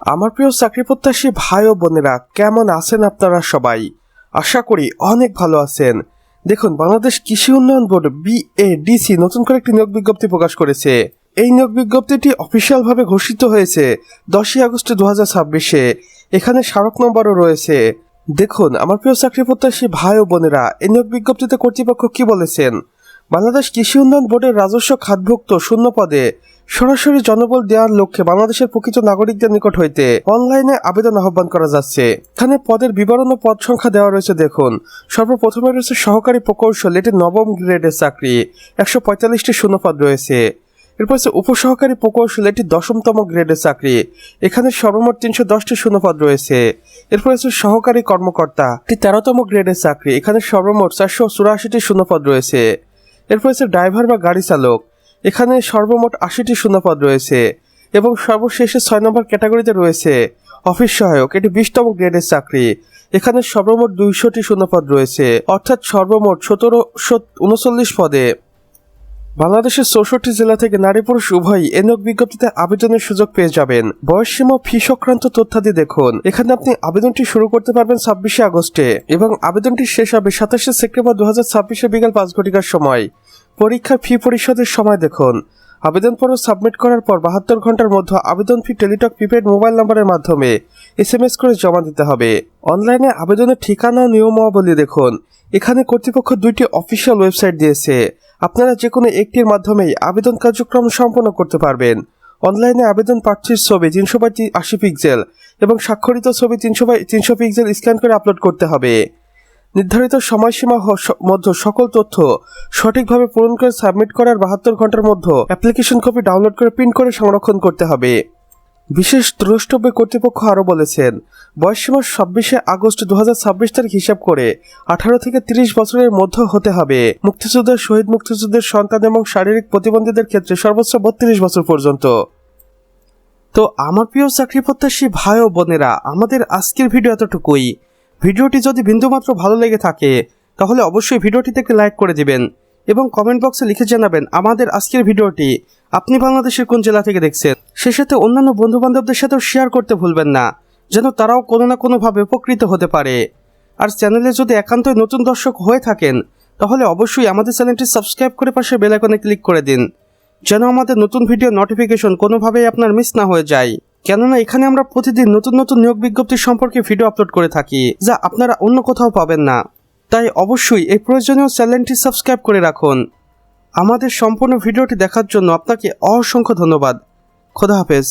আমার প্রিয় চাকরি প্রত্যাশী ভাই ও বোনেরা, কেমন আছেন আপনারা সবাই? আশা করি অনেক ভালো আছেন। দেখুন, বাংলাদেশ কৃষি উন্নয়ন বোর্ড BADC নতুন করে একটি নিয়োগ বিজ্ঞপ্তি প্রকাশ করেছে। এই নিয়োগ বিজ্ঞপ্তিটি অফিসিয়ালভাবে ঘোষিত হয়েছে 10ই আগস্ট 2026-এ। এখানে স্মারক নম্বরও রয়েছে। দেখুন আমার প্রিয় চাকরি প্রত্যাশী ভাই ও বোনেরা, এই নিয়োগ বিজ্ঞপ্তিতে কর্তৃপক্ষ কি বলেছেন। বাংলাদেশ কৃষি উন্নয়ন বোর্ডের রাজস্ব খাতভুক্ত শূন্য পদে সরাসরি জনবল দেওয়ার লক্ষ্যে বাংলাদেশের প্রকৃত নাগরিকদের নিকট হইতে অনলাইনে আবেদন আহ্বান করা যাচ্ছে। এখানে পদের বিবরণ ও পদ সংখ্যা দেওয়া রয়েছে। দেখুন, সর্বপ্রথমে রয়েছে সহকারী প্রকৌশল, এটি 9ম গ্রেডের চাকরি, 145টি শূন্যপদ রয়েছে। এরপর হচ্ছে উপসহকারী প্রকৌশল, এটি 10তম গ্রেডের চাকরি, এখানে সর্বমোট 310টি শূন্যপদ রয়েছে। এরপর হচ্ছে সহকারী কর্মকর্তা, এটি 13তম গ্রেডের চাকরি, এখানে সর্বমোট 484টি শূন্যপদ রয়েছে। এরপর হচ্ছে ড্রাইভার বা গাড়ি চালক, এখানে সর্বমোট 80টি শূন্যপদ রয়েছে। এবং সর্বশেষে 6 নম্বর ক্যাটাগরিতে রয়েছে অফিস সহায়ক, এটি 20তম গ্রেডের চাকরি, এখানে সর্বমোট 200টি শূন্যপদ রয়েছে। অর্থাৎ সর্বমোট 1739 পদে বাংলাদেশের 64 জেলা থেকে নারী পুরুষ উভয়ই এই নিয়োগ বিজ্ঞপ্তিতে আবেদনের সুযোগ পেয়ে যাবেন। বয়সসীমা ফি সংক্রান্ত তথ্যাদি দেখুন। এখানে আপনি আবেদনটি শুরু করতে পারবেন 26শে আগস্টে এবং আবেদনটি শেষ হবে 27শে সেপ্টেম্বর 2026 বিকাল 5 ঘটিকার সময়। পরীক্ষার ফি পরিশোধের সময় দেখুন। আবেদনপত্র সাবমিট করার পর 72 ঘন্টার মধ্যে আবেদন ফি টেলিটক প্রিপেড মোবাইল নম্বরের মাধ্যমে SMS করে জমা দিতে হবে। অনলাইনে আবেদনের ঠিকানা ও নিয়মাবলী দেখুন। এখানে কর্তৃপক্ষ 2টি অফিসিয়াল ওয়েবসাইট দিয়েছে। আপনারা যে কোনো একটির মাধ্যমেই আবেদন কার্যক্রম সম্পন্ন করতে পারবেন। অনলাইনে আবেদন প্রার্থীর ছবি 300x80 পিক্সেল এবং স্বাক্ষরিত ছবি 300x300 পিক্সেল স্ক্যান করে আপলোড করতে হবে। নির্ধারিত সময়সীমা মধ্যে সকল তথ্য সঠিকভাবে পূরণ করে সাবমিট করার 72 ঘন্টার মধ্যে অ্যাপ্লিকেশন কপি ডাউনলোড করে প্রিন্ট করে সংরক্ষণ করতে হবে। বিশেষ দ্রষ্টব্যে কর্তৃপক্ষ আরও বলেছেন, বয়সসীমা 26শে আগস্ট 2026 তারিখ হিসাব করে 18 থেকে 30 বছরের মধ্যে হতে হবে। মুক্তিযোদ্ধা, শহীদ মুক্তিযুদ্ধের সন্তান এবং শারীরিক প্রতিবন্ধীদের ক্ষেত্রে সর্বোচ্চ 32 বছর পর্যন্ত। তো আমার প্রিয় চাকরি প্রত্যাশী ভাই ও বোনেরা, আমাদের আজকের ভিডিও এতটুকুই। ভিডিওটি যদি বিন্দুমাত্র ভালো লেগে থাকে তাহলে অবশ্যই ভিডিওটিতে একটি লাইক করে দিবেন এবং কমেন্ট বক্সে লিখে জানাবেন আমাদের আজকের ভিডিওটি আপনি বাংলাদেশের কোন জেলা থেকে দেখছেন। সে সাথে অন্যান্য বন্ধুবান্ধবদের সাথেও শেয়ার করতে ভুলবেন না, যেন তারাও কোনো না কোনোভাবে উপকৃত হতে পারে। আর চ্যানেলে যদি একান্তই নতুন দর্শক হয়ে থাকেন তাহলে অবশ্যই আমাদের চ্যানেলটি সাবস্ক্রাইব করে পাশে বেল আইকনে ক্লিক করে দিন, যেন আমাদের নতুন ভিডিও নোটিফিকেশন কোনোভাবেই আপনার মিস না হয়ে যায়। কেননা এখানে আমরা প্রতিদিন নতুন নতুন নিয়োগ বিজ্ঞপ্তি সম্পর্কে ভিডিও আপলোড করে থাকি, যা আপনারা অন্য কোথাও পাবেন না। তাই অবশ্যই এই প্রয়োজনীয় চ্যানেলটি সাবস্ক্রাইব করে রাখুন। আমাদের সম্পূর্ণ ভিডিওটি দেখার জন্য আপনাকে অসংখ্য ধন্যবাদ। খোদা হাফেজ।